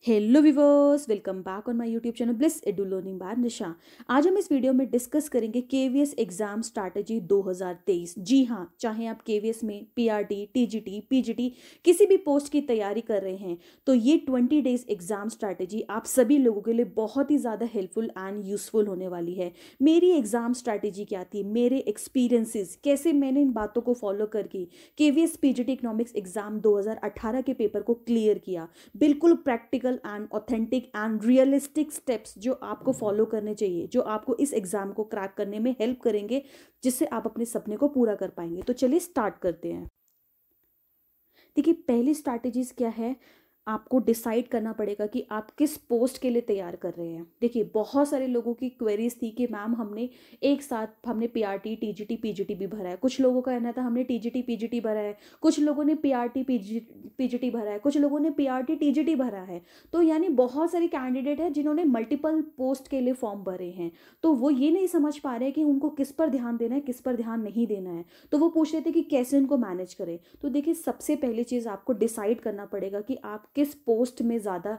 Hello viewers, welcome back on my YouTube channel Bliss Edu Learning by Nisha. आज हम इस video में discuss करेंगे केवीएस एग्जाम स्ट्रैटेजी 2023। जी हाँ, चाहे आप केवीएस में पीआरटी, टीजीटी, पीजीटी किसी भी पोस्ट की तैयारी कर रहे हैं तो ये 20 डेज एग्जाम स्ट्रैटेजी आप सभी लोगों के लिए बहुत ही ज़्यादा हेल्पफुल एंड यूजफुल होने वाली है। मेरी एग्जाम स्ट्रैटेजी क्या थी, मेरे एक्सपीरियंसेस कैसे मैंने इन बातों को फॉलो करके केवीएस पीजीटी इकोनॉमिक्स एग्जाम 2018 के पेपर को क्लियर किया। बिल्कुल practical and authentic and realistic steps जो आपको फॉलो करने चाहिए, जो आपको इस एग्जाम को क्रैक करने में हेल्प करेंगे, जिससे आप अपने सपने को पूरा कर पाएंगे। तो चलिए स्टार्ट करते हैं। देखिए, पहली स्ट्रैटेजीज क्या है, आपको डिसाइड करना पड़ेगा कि आप किस पोस्ट के लिए तैयार कर रहे हैं। देखिए, बहुत सारे लोगों की क्वेरीज थी कि मैम हमने एक साथ हमने पीआरटी, टीजीटी, पीजीटी भी भरा है। कुछ लोगों का कहना था हमने टीजीटी, पीजीटी भरा है, कुछ लोगों ने पीआरटी, पीजीटी भरा है, कुछ लोगों ने पीआरटी, टीजीटी भरा है। तो यानी बहुत सारे कैंडिडेट हैं जिन्होंने मल्टीपल पोस्ट के लिए फॉर्म भरे हैं। तो वो ये नहीं समझ पा रहे कि उनको किस पर ध्यान देना है, किस पर ध्यान नहीं देना है। तो वो पूछ रहे थे कि कैसे उनको मैनेज करें। तो देखिए, सबसे पहली चीज़ आपको डिसाइड करना पड़ेगा कि आप किस पोस्ट में ज़्यादा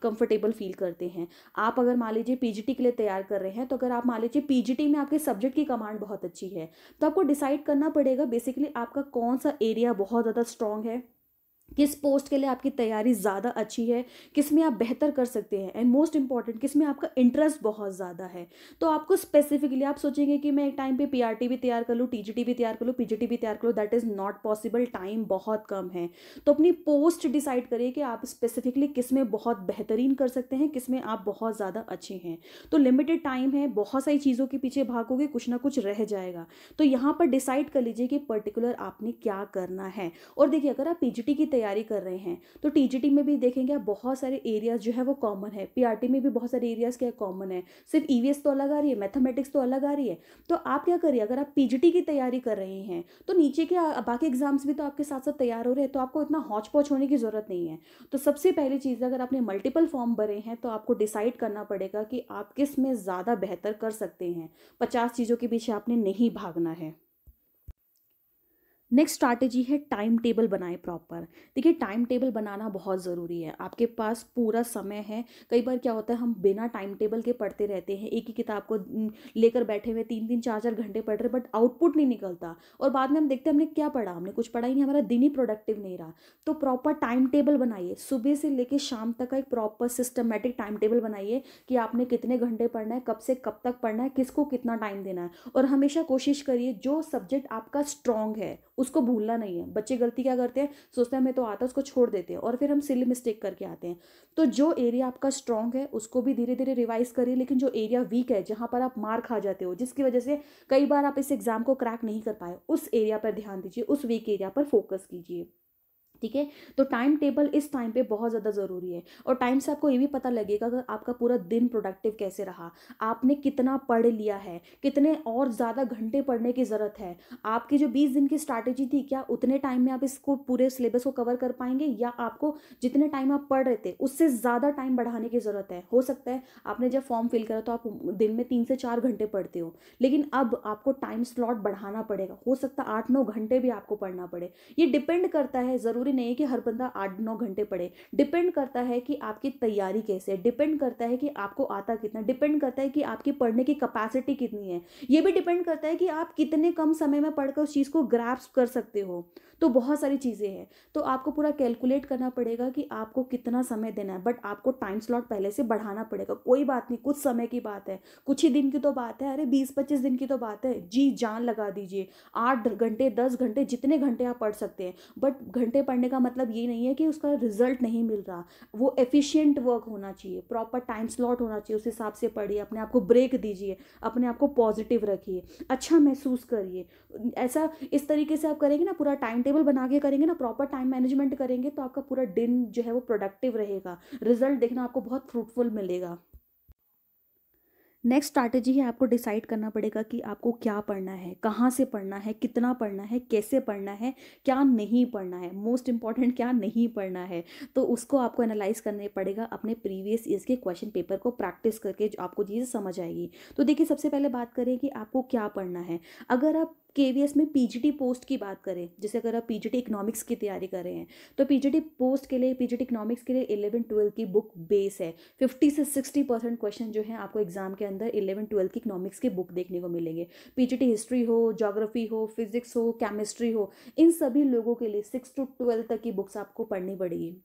कंफर्टेबल फील करते हैं। आप अगर मान लीजिए पीजीटी के लिए तैयार कर रहे हैं, तो अगर आप मान लीजिए पीजीटी में आपके सब्जेक्ट की कमांड बहुत अच्छी है, तो आपको डिसाइड करना पड़ेगा बेसिकली आपका कौन सा एरिया बहुत ज़्यादा स्ट्रांग है, किस पोस्ट के लिए आपकी तैयारी ज़्यादा अच्छी है, किस में आप बेहतर कर सकते हैं, एंड मोस्ट इंपॉर्टेंट किस में आपका इंटरेस्ट बहुत ज़्यादा है। तो आपको स्पेसिफिकली आप सोचेंगे कि मैं एक टाइम पे पीआरटी भी तैयार कर लूँ, टीजीटी भी तैयार कर लूँ, पीजीटी भी तैयार कर लूँ, that is not possible, time बहुत कम है। तो अपनी पोस्ट डिसाइड करिए कि आप स्पेसिफिकली किस में बहुत बेहतरीन कर सकते हैं, किस में आप बहुत ज़्यादा अच्छे हैं। तो लिमिटेड टाइम है, बहुत सारी चीज़ों के पीछे भागोगे, कुछ ना कुछ रह जाएगा। तो यहाँ पर डिसाइड कर लीजिए कि पर्टिकुलर आपने क्या करना है। और देखिए, अगर आप पीजीटी की तैयारी कर रहे हैं तो टीजीटी में भी देखेंगे आप बहुत सारे एरियाज जो है वो कॉमन है, पीआरटी में भी बहुत सारे एरियाज क्या कॉमन है, सिर्फ ईवीएस तो अलग आ रही है, मैथमेटिक्स तो अलग आ रही है। तो आप क्या करिए, अगर आप पीजीटी की तैयारी कर रहे हैं तो नीचे के बाकी एग्जाम्स भी तो आपके साथ साथ तैयार हो रहे हैं, तो आपको इतना हौच पौच होने की जरूरत नहीं है। तो सबसे पहली चीज़, अगर आपने मल्टीपल फॉर्म भरे हैं तो आपको डिसाइड करना पड़ेगा कि आप किस में ज़्यादा बेहतर कर सकते हैं। 50 चीज़ों के पीछे आपने नहीं भागना है। नेक्स्ट स्ट्रैटेजी है टाइम टेबल बनाए प्रॉपर। देखिए, टाइम टेबल बनाना बहुत ज़रूरी है, आपके पास पूरा समय है। कई बार क्या होता है, हम बिना टाइम टेबल के पढ़ते रहते हैं, एक ही किताब को लेकर बैठे हुए 3-3 4-4 घंटे पढ़ रहे, बट आउटपुट नहीं निकलता। और बाद में हम देखते हैं हमने क्या पढ़ा, हमने कुछ पढ़ा ही नहीं, हमारा दिन ही प्रोडक्टिव नहीं रहा। तो प्रॉपर टाइम टेबल बनाइए, सुबह से लेकर शाम तक का एक प्रॉपर सिस्टमेटिक टाइम टेबल बनाइए कि आपने कितने घंटे पढ़ना है, कब से कब तक पढ़ना है, किसको कितना टाइम देना है। और हमेशा कोशिश करिए जो सब्जेक्ट आपका स्ट्रांग है उसको भूलना नहीं है। बच्चे गलती क्या करते हैं, सोचते हैं हमें तो आता है, उसको छोड़ देते हैं और फिर हम सिली मिस्टेक करके आते हैं। तो जो एरिया आपका स्ट्रांग है उसको भी धीरे धीरे रिवाइज करिए, लेकिन जो एरिया वीक है, जहां पर आप मार खा जाते हो, जिसकी वजह से कई बार आप इस एग्जाम को क्रैक नहीं कर पाए, उस एरिया पर ध्यान दीजिए, उस वीक एरिया पर फोकस कीजिए। ठीक है। तो टाइम टेबल इस टाइम पे बहुत ज़्यादा ज़रूरी है। और टाइम से आपको ये भी पता लगेगा कि आपका पूरा दिन प्रोडक्टिव कैसे रहा, आपने कितना पढ़ लिया है, कितने और ज़्यादा घंटे पढ़ने की ज़रूरत है। आपकी जो 20 दिन की स्ट्रैटेजी थी, क्या उतने टाइम में आप इसको पूरे सिलेबस को कवर कर पाएंगे, या आपको जितने टाइम आप पढ़ रहे थे उससे ज़्यादा टाइम बढ़ाने की ज़रूरत है। हो सकता है आपने जब फॉर्म फिल करा तो आप दिन में 3 से 4 घंटे पढ़ते हो, लेकिन अब आपको टाइम स्लॉट बढ़ाना पड़ेगा, हो सकता है 8-9 घंटे भी आपको पढ़ना पड़े। ये डिपेंड करता है, ज़रूरी नहीं है कि हर बंदा 8-9 घंटे पढ़े। डिपेंड करता है कि आपकी तैयारी कैसे है, डिपेंड करता है कि आपको आता कितना, डिपेंड करता है कि आपकी पढ़ने की कैपेसिटी कितनी है। ये भी डिपेंड करता है कि आप कितने कम समय में पढ़कर उस चीज़ को ग्रैस्प कर सकते हो। तो बहुत सारी चीज़ें हैं। तो आपको पूरा कैलकुलेट करना पड़ेगा कि आपको कितना समय देना है, बट आपको टाइम स्लॉट पहले से बढ़ाना पड़ेगा। कोई बात नहीं, कुछ समय की बात है, कुछ ही दिन की तो बात है, अरे 20-25 दिन की तो बात है, जी जान लगा दीजिए। 8 घंटे 10 घंटे जितने घंटे आप पढ़ सकते हैं, बट घंटे पढ़ने का मतलब ये नहीं है कि उसका रिजल्ट नहीं मिल रहा। वो एफिशिएंट वर्क होना चाहिए, प्रॉपर टाइम स्लॉट होना चाहिए, उस हिसाब से पढ़िए, अपने आप को ब्रेक दीजिए, अपने आप को पॉजिटिव रखिए, अच्छा महसूस करिए। ऐसा इस तरीके से आप करेंगे ना, पूरा टाइम टेबल बना के करेंगे ना, प्रॉपर टाइम मैनेजमेंट करेंगे, तो आपका पूरा दिन जो है वो प्रोडक्टिव रहेगा, रिजल्ट देखना आपको बहुत फ्रूटफुल मिलेगा। नेक्स्ट स्ट्रैटेजी है, आपको डिसाइड करना पड़ेगा कि आपको क्या पढ़ना है, कहाँ से पढ़ना है, कितना पढ़ना है, कैसे पढ़ना है, क्या नहीं पढ़ना है, मोस्ट इंपॉर्टेंट क्या नहीं पढ़ना है। तो उसको आपको एनालाइज करने पड़ेगा, अपने प्रीवियस ईयर्स के क्वेश्चन पेपर को प्रैक्टिस करके जो आपको चीज़ें समझ आएगी। तो देखिए, सबसे पहले बात करें कि आपको क्या पढ़ना है। अगर आप केवीएस में पीजीटी पोस्ट की बात करें, जैसे अगर आप पीजीटी इकोनॉमिक्स की तैयारी कर रहे हैं तो पीजीटी पोस्ट के लिए, पीजीटी इकोनॉमिक्स के लिए 11-12 की बुक बेस है। 50 से 60% क्वेश्चन जो है आपको एग्जाम के अंदर 11-12 की इकोनॉमिक्स की बुक देखने को मिलेंगे। पीजीटी हिस्ट्री हो, ज्योग्राफी हो, फिजिक्स हो, केमिस्ट्री हो, इन सभी लोगों के लिए 6 to 12 तक की बुक्स आपको पढ़नी पड़ेगी।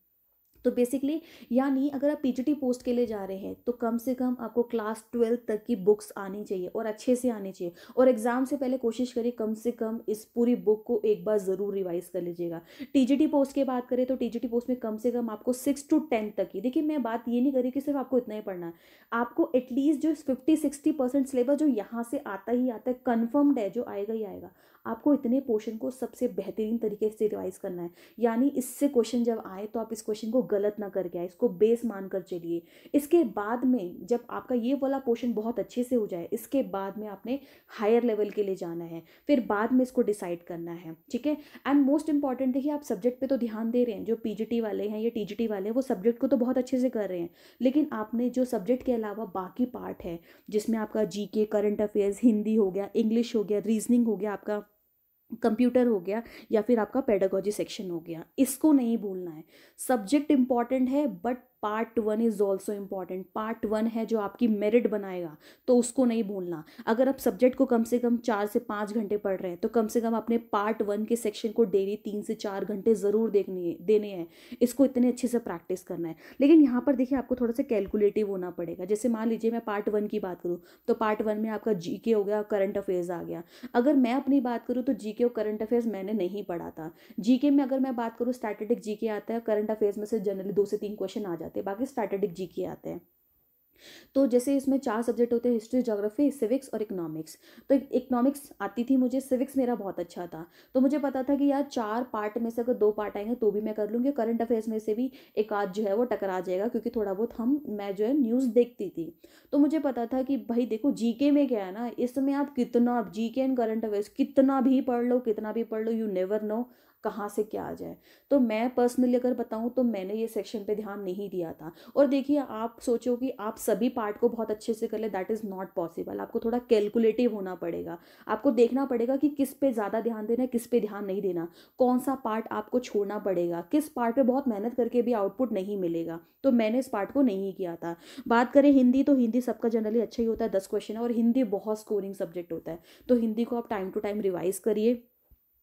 तो बेसिकली यानी अगर आप पीजीटी पोस्ट के लिए जा रहे हैं तो कम से कम आपको क्लास 12 तक की बुक्स आनी चाहिए और अच्छे से आनी चाहिए। और एग्जाम से पहले कोशिश करिए कम से कम इस पूरी बुक को एक बार ज़रूर रिवाइज कर लीजिएगा। टीजीटी पोस्ट की बात करें तो टीजीटी पोस्ट में कम से कम आपको 6 to 10 तक की, देखिए मैं बात ये नहीं करी कि सिर्फ आपको इतना ही पढ़ना है, आपको एटलीस्ट जो 50-60% सिलेबस जो यहाँ से आता ही आता है, कन्फर्म्ड है, जो आएगा ही आएगा, आपको इतने पोर्शन को सबसे बेहतरीन तरीके से रिवाइज करना है। यानी इससे क्वेश्चन जब आए तो आप इस क्वेश्चन को गलत ना करके आए, इसको बेस मान कर चलिए। इसके बाद में जब आपका ये वाला पोर्शन बहुत अच्छे से हो जाए, इसके बाद में आपने हायर लेवल के लिए जाना है, फिर बाद में इसको डिसाइड करना है, ठीक है। एंड मोस्ट इंपॉर्टेंट देखिए, आप सब्जेक्ट पे तो ध्यान दे रहे हैं, जो पीजीटी वाले हैं या टीजीटी वाले हैं वो सब्जेक्ट को तो बहुत अच्छे से कर रहे हैं, लेकिन आपने जो सब्जेक्ट के अलावा बाकी पार्ट है जिसमें आपका जीके, करंट अफेयर्स, हिंदी हो गया, इंग्लिश हो गया, रीजनिंग हो गया, आपका कंप्यूटर हो गया, या फिर आपका पेडागोजी सेक्शन हो गया, इसको नहीं भूलना है। सब्जेक्ट इंपॉर्टेंट है but part 1 is also important. Part 1 है जो आपकी मेरिट बनाएगा, तो उसको नहीं भूलना। अगर आप सब्जेक्ट को कम से कम 4 से 5 घंटे पढ़ रहे हैं तो कम से कम अपने पार्ट 1 के सेक्शन को डेली 3 से 4 घंटे ज़रूर देने हैं। इसको इतने अच्छे से प्रैक्टिस करना है। लेकिन यहाँ पर देखिए आपको थोड़ा सा कैलकुलेटिव होना पड़ेगा। जैसे मान लीजिए मैं पार्ट 1 की बात करूँ तो पार्ट 1 में आपका जीके हो गया, करंट अफेयर्स आ गया। अगर मैं अपनी बात करूँ तो जीके और करंट अफेयर्स मैंने नहीं पढ़ा था। जीके में अगर मैं बात करूँ स्टैटिस्टिक जीके आता है, करंट अफेयर्स में से जनरली 2 से 3 क्वेश्चन आ जाते हैं, बाकी स्टैटिस्टिक जीके आते हैं। तो जैसे इसमें 4 सब्जेक्ट होते हैं, हिस्ट्री, ज्योग्राफी, सिविक्स और इकोनॉमिक्स। तो इकोनॉमिक्स आती थी मुझे, सिविक्स मेरा बहुत अच्छा था, तो मुझे पता था कि यार 4 पार्ट में से अगर 2 पार्ट आएंगे तो भी मैं कर लूँगी। करंट अफेयर्स में से भी एक आध जो है वो टकरा जाएगा, क्योंकि थोड़ा बहुत मैं जो है न्यूज़ देखती थी। तो मुझे पता था कि भाई देखो जीके में क्या है ना, इसमें आप कितना जीके एंड करंट अफेयर्स कितना भी पढ़ लो, कितना भी पढ़ लो, यू नेवर नो कहाँ से क्या आ जाए। तो मैं पर्सनली अगर बताऊं तो मैंने ये सेक्शन पे ध्यान नहीं दिया था। और देखिए आप सोचो कि आप सभी पार्ट को बहुत अच्छे से कर ले, दैट इज़ नॉट पॉसिबल। आपको थोड़ा कैलकुलेटिव होना पड़ेगा। आपको देखना पड़ेगा कि किस पे ज़्यादा ध्यान देना है, किस पे ध्यान नहीं देना, कौन सा पार्ट आपको छोड़ना पड़ेगा, किस पार्ट पे बहुत मेहनत करके भी आउटपुट नहीं मिलेगा। तो मैंने इस पार्ट को नहीं किया था। बात करें हिंदी, तो हिंदी सबका जनरली अच्छा ही होता है, 10 क्वेश्चन है और हिंदी बहुत स्कोरिंग सब्जेक्ट होता है, तो हिंदी को आप टाइम टू टाइम रिवाइज करिए।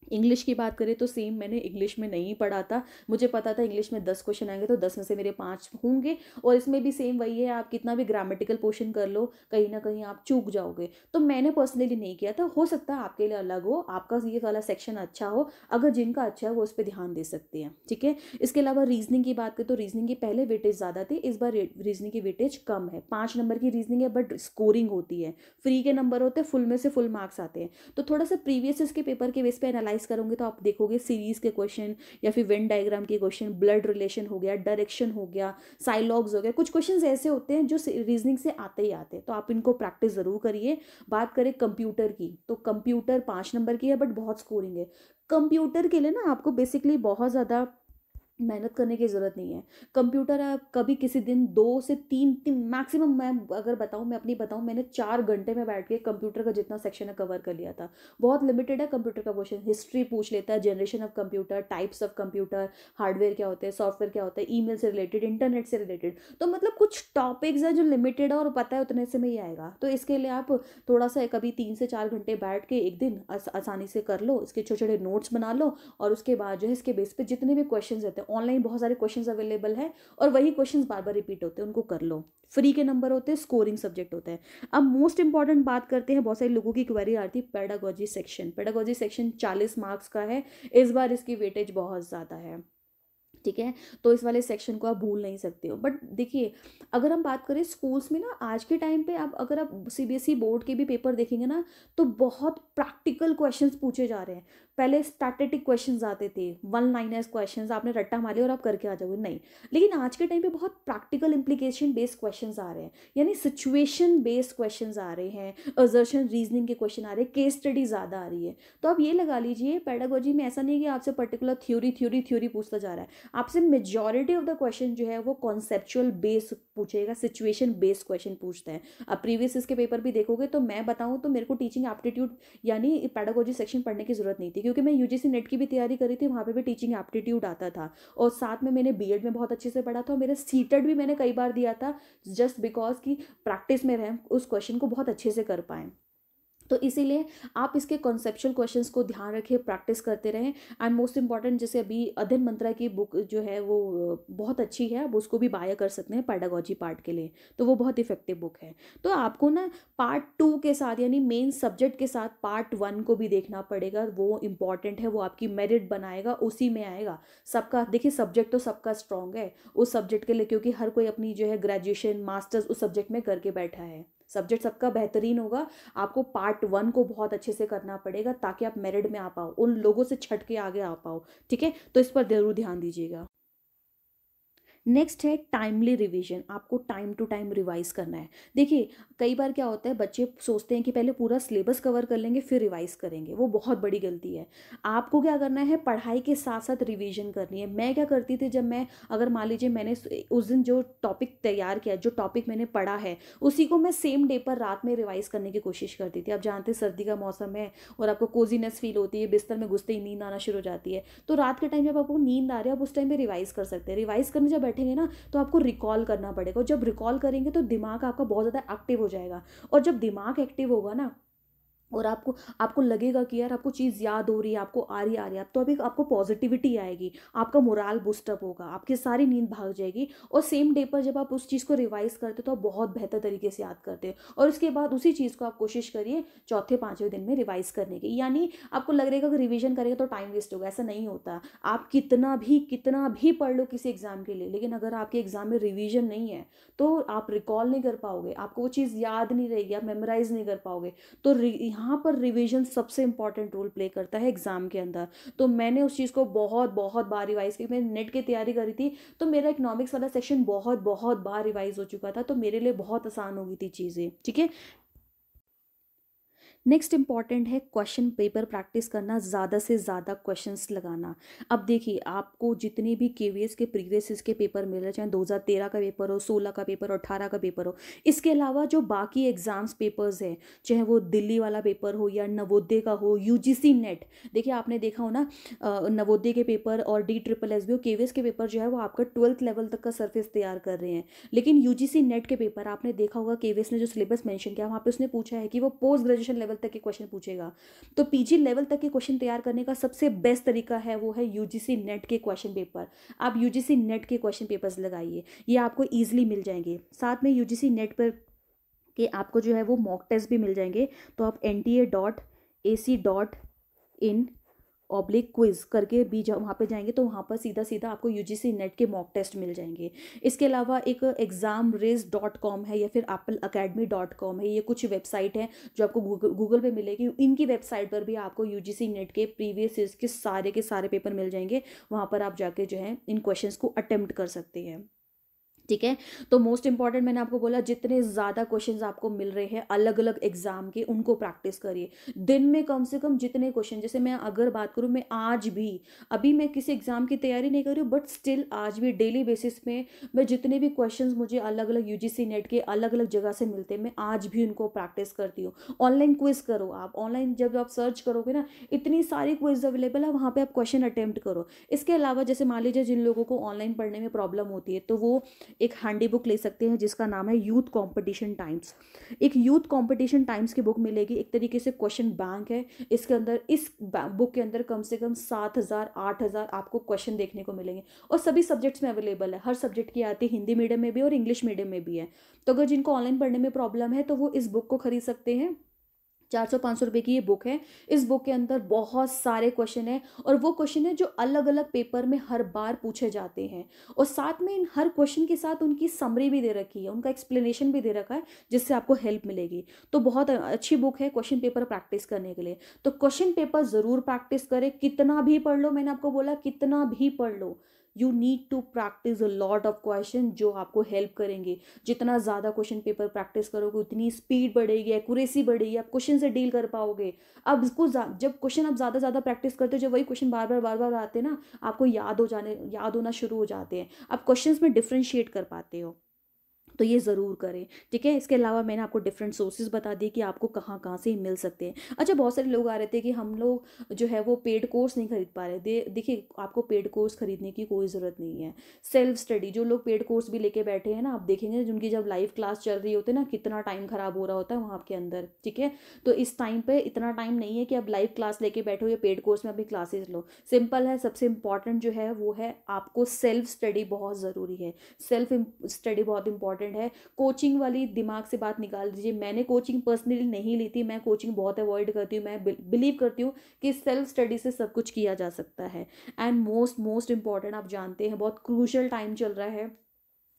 इंग्लिश की बात करें तो सेम, मैंने इंग्लिश में नहीं पढ़ा था। मुझे पता था इंग्लिश में 10 क्वेश्चन आएंगे तो 10 में से मेरे 5 होंगे, और इसमें भी सेम वही है, आप कितना भी ग्रामेटिकल पोर्शन कर लो कहीं ना कहीं आप चूक जाओगे। तो मैंने पर्सनली नहीं किया था। हो सकता है आपके लिए अलग हो, आपका ये वाला सेक्शन अच्छा हो, अगर जिनका अच्छा है वो उस पर ध्यान दे सकते हैं, ठीक है। इसके अलावा रीजनिंग की बात करें तो रीजनिंग की पहले वेटेज ज़्यादा थी, इस बार रीजनिंग की वेटेज कम है। 5 नंबर की रीजनिंग है बट स्कोरिंग होती है, फ्री के नंबर होते हैं, फुल में से फुल मार्क्स आते हैं। तो थोड़ा सा प्रीवियस के पेपर के बेस पे एनालाइज करोगे तो आप देखोगे सीरीज के क्वेश्चन या फिर वेन डायग्राम के क्वेश्चन, ब्लड रिलेशन हो गया, डायरेक्शन हो गया, साइलॉग्स हो गया, कुछ क्वेश्चंस ऐसे होते हैं जो रीजनिंग से आते ही आते हैं, तो आप इनको प्रैक्टिस जरूर करिए। बात करें कंप्यूटर की तो कंप्यूटर 5 नंबर की है बट बहुत स्कोरिंग है। कंप्यूटर के लिए ना आपको बेसिकली बहुत ज़्यादा मेहनत करने की ज़रूरत नहीं है। कंप्यूटर आप कभी किसी दिन 2 से 3 मैक्सिमम, मैं अगर बताऊँ, मैं अपनी बताऊँ, मैंने 4 घंटे में बैठ के कंप्यूटर का जितना सेक्शन है कवर कर लिया था। बहुत लिमिटेड है कंप्यूटर का क्वेश्चन, हिस्ट्री पूछ लेता है, generation of computer, types of computer, hardware क्या होते हैं, सॉफ्टवेयर क्या होता है, ईमेल से रिलेटेड, इंटरनेट से रिलेटेड। तो मतलब कुछ टॉपिक्स है जो लिमिटेड है और पता है उतने से में ही आएगा। तो इसके लिए आप थोड़ा सा कभी 3 से 4 घंटे बैठ के एक दिन आसानी से कर लो, इसके छोटे छोटे नोट्स बना लो, और उसके बाद जो है इसके बेस पे जितने भी क्वेश्चन रहते हैं, ऑनलाइन बहुत सारे क्वेश्चंस अवेलेबल है और वही क्वेश्चंस बार बार रिपीट होते हैं, उनको कर लो। फ्री के नंबर होते हैं, स्कोरिंग सब्जेक्ट होता है। अब मोस्ट इंपॉर्टेंट बात करते हैं, बहुत सारे लोगों की क्वेरी आती है pedagogy section. Pedagogy section 40 marks का है, इस बार इसकी वेटेज बहुत ज़्यादा है, ठीक है। तो इस वाले सेक्शन को आप भूल नहीं सकते हो। बट देखिए अगर हम बात करें स्कूल्स में ना, आज के टाइम पे आप अगर आप सीबीएसई बोर्ड के भी पेपर देखेंगे ना तो बहुत प्रैक्टिकल क्वेश्चंस पूछे जा रहे हैं। पहले स्टैटिस्टिक क्वेश्चंस आते थे, वन लाइनर्स क्वेश्चंस, आपने रट्टा मार लिया और आप करके आ जाओगे, नहीं। लेकिन आज के टाइम पे बहुत प्रैक्टिकल इम्प्लीकेशन बेस्ड क्वेश्चंस आ रहे हैं, यानी सिचुएशन बेस्ड क्वेश्चंस आ रहे हैं, असर्शन रीजनिंग के क्वेश्चन आ रहे हैं, केस स्टडी ज़्यादा आ रही है। तो आप ये लगा लीजिए पेडागोजी में ऐसा नहीं है कि आपसे पर्टिकुलर थ्योरी पूछता जा रहा है, आपसे मेजॉरिटी ऑफ द क्वेश्चन जो है वो कॉन्सेप्चुअल बेस पूछेगा, सिचुएशन बेस्ड क्वेश्चन पूछता है। अब प्रीवियस इसके पेपर भी देखोगे तो मैं बताऊं तो मेरे को टीचिंग एप्टीट्यूड यानी पेडागोजी सेक्शन पढ़ने की जरूरत नहीं थी, क्योंकि मैं यूजीसी नेट की भी तैयारी करी थी, वहाँ पे भी टीचिंग एप्टीट्यूड आता था, और साथ में मैंने बीएड में बहुत अच्छे से पढ़ा था, और मेरा सीटेड भी मैंने कई बार दिया था, जस्ट बिकॉज की प्रैक्टिस में रहे उस क्वेश्चन को बहुत अच्छे से कर पाएँ। तो इसीलिए आप इसके कॉन्सेप्चुअल क्वेश्चंस को ध्यान रखिए, प्रैक्टिस करते रहें। एंड मोस्ट इंपॉर्टेंट, जैसे अभी अध्ययन मंत्रा की बुक जो है वो बहुत अच्छी है, आप उसको भी बाय कर सकते हैं पेडागोजी पार्ट के लिए, तो वो बहुत इफेक्टिव बुक है। तो आपको ना पार्ट 2 के साथ यानी मेन सब्जेक्ट के साथ पार्ट 1 को भी देखना पड़ेगा, वो इंपॉर्टेंट है, वो आपकी मेरिट बनाएगा, उसी में आएगा सबका। देखिए सब्जेक्ट तो सबका स्ट्रॉन्ग है उस सब्जेक्ट के लिए, क्योंकि हर कोई अपनी जो है ग्रेजुएशन मास्टर्स उस सब्जेक्ट में करके बैठा है, सब्जेक्ट सबका बेहतरीन होगा। आपको पार्ट 1 को बहुत अच्छे से करना पड़ेगा ताकि आप मेरिट में आ पाओ, उन लोगों से छट के आगे आ पाओ, ठीक है। तो इस पर जरूर ध्यान दीजिएगा। नेक्स्ट है टाइमली रिवीजन, आपको टाइम टू टाइम रिवाइज करना है। देखिए कई बार क्या होता है, बच्चे सोचते हैं कि पहले पूरा सिलेबस कवर कर लेंगे फिर रिवाइज करेंगे, वो बहुत बड़ी गलती है। आपको क्या करना है, पढ़ाई के साथ साथ रिवीजन करनी है। मैं क्या करती थी, जब मैं अगर मान लीजिए मैंने उस दिन जो टॉपिक तैयार किया, जो टॉपिक मैंने पढ़ा है, उसी को मैं सेम डे पर रात में रिवाइज करने की कोशिश करती थी। आप जानते हैं सर्दी का मौसम है और आपको कोजीनेस फील होती है, बिस्तर में घुसते ही नींद आना शुरू हो जाती है, तो रात के टाइम जब आपको नींद आ रही है आप उस टाइम पे रिवाइज कर सकते हैं। रिवाइज करने जब बैठेंगे ना तो आपको रिकॉल करना पड़ेगा, और जब रिकॉल करेंगे तो दिमाग आपका बहुत ज़्यादा एक्टिव हो जाएगा, और जब दिमाग एक्टिव होगा ना और आपको आपको लगेगा कि यार आपको चीज़ याद हो रही है, आपको आ रही है, तो अभी आपको पॉजिटिविटी आएगी, आपका मोराल बूस्टअप होगा, आपकी सारी नींद भाग जाएगी, और सेम डे पर जब आप उस चीज़ को रिवाइज करते हो तो आप बहुत बेहतर तरीके से याद करते हो, और उसके बाद उसी चीज़ को आप कोशिश करिए चौथे पाँचवें दिन में रिवाइज करने की। यानी आपको लग रहेगा कि रिविजन करेगा तो टाइम वेस्ट होगा, ऐसा नहीं होता। आप कितना भी पढ़ लो किसी एग्जाम के लिए, लेकिन अगर आपके एग्जाम में रिविजन नहीं है तो आप रिकॉल नहीं कर पाओगे, आपको वो चीज़ याद नहीं रहेगी, आप मेमोराइज नहीं कर पाओगे। तो यहाँ पर रिवीजन सबसे इंपॉर्टेंट रोल प्ले करता है एग्जाम के अंदर। तो मैंने उस चीज़ को बहुत बहुत बार रिवाइज की। मैंने नेट की तैयारी करी थी तो मेरा इकोनॉमिक्स वाला सेक्शन बहुत बहुत बार रिवाइज हो चुका था, तो मेरे लिए बहुत आसान हो गई थी चीज़ें, ठीक है। नेक्स्ट इंपॉर्टेंट है क्वेश्चन पेपर प्रैक्टिस करना, ज़्यादा से ज़्यादा क्वेश्चंस लगाना। अब देखिए आपको जितने भी केवीएस के प्रीवियस के पेपर मिल रहे, चाहे 2013 का पेपर हो, 16 का पेपर हो, 18 का पेपर हो, इसके अलावा जो बाकी एग्जाम्स पेपर्स हैं, चाहे वो दिल्ली वाला पेपर हो या नवोदय का हो, यूजीसी नेट, देखिए आपने देखा हो ना नवोदय के पेपर और DSSS भी हो, केवीएस के पेपर जो है वो आपका 12th लेवल तक का सर्फेस तैयार कर रहे हैं। लेकिन यूजीसी नेट के पेपर आपने देखा होगा, केवीएस ने जो सिलेबस मेंशन किया वहाँ पे उसने पूछा है कि वो पोस्ट ग्रेजुएशन लेवल तक के क्वेश्चन पूछेगा। तो पीजी लेवल तक के क्वेश्चन तैयार करने का सबसे बेस्ट तरीका है वो है यूजीसी नेट के क्वेश्चन पेपर। आप यूजीसी नेट के क्वेश्चन पेपर्स लगाइए, ये आपको ईजिली मिल जाएंगे। साथ में यूजीसी नेट पर कि आपको जो है वो मॉक टेस्ट भी मिल जाएंगे, तो आप nta.ac.in/क्विज करके भी वहाँ पे जाएंगे तो वहाँ पर सीधा सीधा आपको यूजीसी नेट के मॉक टेस्ट मिल जाएंगे। इसके अलावा एक examriz.com है या फिर appleacademy.com है, ये कुछ वेबसाइट है जो आपको गूगल पे मिलेगी। इनकी वेबसाइट पर भी आपको यूजीसी नेट के प्रीवियस ईयर्स के सारे पेपर मिल जाएंगे, वहाँ पर आप जाके जो है इन क्वेश्चंस को अटेम्प्ट कर सकते हैं, ठीक है। तो मोस्ट इंपॉर्टेंट मैंने आपको बोला, जितने ज़्यादा क्वेश्चंस आपको मिल रहे हैं अलग अलग एग्जाम के, उनको प्रैक्टिस करिए। दिन में कम से कम जितने क्वेश्चन, जैसे मैं अगर बात करूँ, मैं आज भी अभी मैं किसी एग्जाम की तैयारी नहीं कर रही हूँ, बट स्टिल आज भी डेली बेसिस में मैं जितने भी क्वेश्चंस मुझे अलग अलग यूजीसी नेट के अलग अलग जगह से मिलते हैं, मैं आज भी उनको प्रैक्टिस करती हूँ। ऑनलाइन क्विज करो, आप ऑनलाइन जब आप सर्च करोगे ना, इतनी सारी क्विज अवेलेबल है, वहाँ पर आप क्वेश्चन अटेम्प्ट करो। इसके अलावा जैसे मान लीजिए जिन लोगों को ऑनलाइन पढ़ने में प्रॉब्लम होती है तो वो एक हैंडी बुक ले सकते हैं जिसका नाम है यूथ कंपटीशन टाइम्स। एक यूथ कंपटीशन टाइम्स की बुक मिलेगी, एक तरीके से क्वेश्चन बैंक है। इसके अंदर इस बुक के अंदर कम से कम 7,000 8,000 आपको क्वेश्चन देखने को मिलेंगे, और सभी सब्जेक्ट्स में अवेलेबल है। हर सब्जेक्ट की आती है, हिंदी मीडियम में भी और इंग्लिश मीडियम में भी है। तो अगर जिनको ऑनलाइन पढ़ने में प्रॉब्लम है तो वो इस बुक को खरीद सकते हैं। 400-500 रुपए की ये बुक है। इस बुक के अंदर बहुत सारे क्वेश्चन हैं और वो क्वेश्चन है जो अलग-अलग पेपर में हर बार पूछे जाते हैं और साथ में इन हर क्वेश्चन के साथ उनकी समरी भी दे रखी है, उनका एक्सप्लेनेशन भी दे रखा है, जिससे आपको हेल्प मिलेगी। तो बहुत अच्छी बुक है क्वेश्चन पेपर प्रैक्टिस करने के लिए। तो क्वेश्चन पेपर ज़रूर प्रैक्टिस करें, कितना भी पढ़ लो, मैंने आपको बोला कितना भी पढ़ लो। You need to practise a lot of question जो आपको हेल्प करेंगे। जितना ज़्यादा क्वेश्चन पेपर प्रैक्टिस करोगे उतनी स्पीड बढ़ेगी, एक्यूरेसी बढ़ेगी, आप क्वेश्चन से डील कर पाओगे। अब इसको जब क्वेश्चन आप ज़्यादा ज़्यादा प्रैक्टिस करते हो, जब वही क्वेश्चन बार बार आते हैं ना, आपको याद होना शुरू हो जाते हैं। आप क्वेश्चंस में डिफरेंशिएट कर पाते हो। तो ये ज़रूर करें, ठीक है? इसके अलावा मैंने आपको डिफरेंट सोर्सेज़ बता दिए कि आपको कहाँ-कहाँ से मिल सकते हैं। अच्छा, बहुत सारे लोग आ रहे थे कि हम लोग जो है वो पेड कोर्स नहीं खरीद पा रहे। देखिए, आपको पेड कोर्स खरीदने की कोई ज़रूरत नहीं है। सेल्फ स्टडी जो लोग पेड कोर्स भी लेके बैठे हैं ना, आप देखेंगे जिनकी जब लाइव क्लास चल रही होती है ना, कितना टाइम ख़राब हो रहा होता है वहाँ के अंदर, ठीक है? तो इस टाइम पे इतना टाइम नहीं है कि आप लाइव क्लास लेके बैठो या पेड कोर्स में अपनी क्लासेस लो। सिंपल है, सबसे इम्पॉर्टेंट जो है वो है आपको सेल्फ स्टडी बहुत ज़रूरी है। सेल्फ स्टडी बहुत इंपॉर्टेंट है। कोचिंग वाली दिमाग से बात निकाल दीजिए। मैंने कोचिंग पर्सनली नहीं ली थी, मैं कोचिंग बहुत अवॉइड करती हूँ। मैं बिलीव करती हूँ कि सेल्फ स्टडी से सब कुछ किया जा सकता है। एंड मोस्ट मोस्ट इंपॉर्टेंट, आप जानते हैं बहुत क्रूशल टाइम चल रहा है।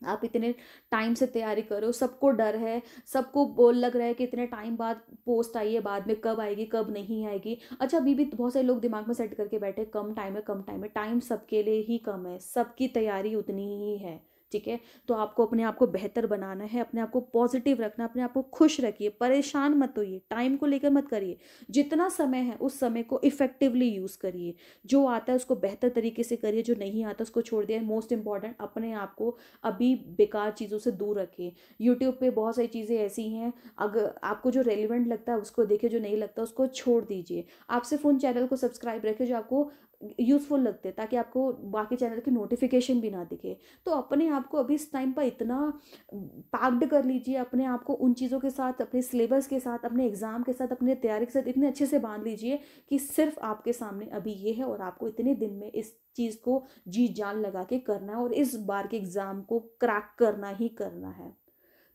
आप इतने टाइम से तैयारी कर रहे हो, सबको डर है, सबको बोल लग रहा है कि इतने टाइम बाद पोस्ट आई है, बाद में कब आएगी, कब नहीं आएगी। अच्छा, अभी भी बहुत सारे लोग दिमाग में सेट करके बैठे, कम टाइम है, कम टाइम है। टाइम सबके लिए ही कम है, सबकी तैयारी उतनी ही है, ठीक है? तो आपको अपने आप को बेहतर बनाना है, अपने आप को पॉजिटिव रखना, अपने आप को खुश रखिए, परेशान मत होइए, टाइम को लेकर मत करिए। जितना समय है उस समय को इफेक्टिवली यूज़ करिए। जो आता है उसको बेहतर तरीके से करिए, जो नहीं आता उसको छोड़ दिया। मोस्ट इंपॉर्टेंट, अपने आप को अभी बेकार चीज़ों से दूर रखिए। यूट्यूब पे बहुत सारी चीज़ें ऐसी हैं, अगर आपको जो रेलिवेंट लगता है उसको देखिए, जो नहीं लगता उसको छोड़ दीजिए। आप सिर्फ उन चैनल को सब्सक्राइब रखें जो आपको यूज़फुल लगते हैं, ताकि आपको बाकी चैनल की नोटिफिकेशन भी ना दिखे। तो अपने आप को अभी इस टाइम पर इतना पैक्ड कर लीजिए, अपने आप को उन चीज़ों के साथ, अपने सिलेबस के साथ, अपने एग्ज़ाम के साथ, अपने तैयारी के साथ इतने अच्छे से बांध लीजिए कि सिर्फ आपके सामने अभी ये है और आपको इतने दिन में इस चीज़ को जी जान लगा के करना है और इस बार के एग्ज़ाम को क्रैक करना ही करना है।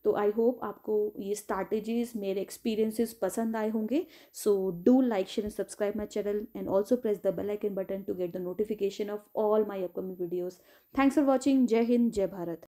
तो आई होप आपको ये स्ट्रैटेजीज, मेरे एक्सपीरियंसेस पसंद आए होंगे। So do like, share and subscribe my channel and also press the bell icon button to get the notification of all my upcoming videos. Thanks for watching. जय हिंद, जय भारत।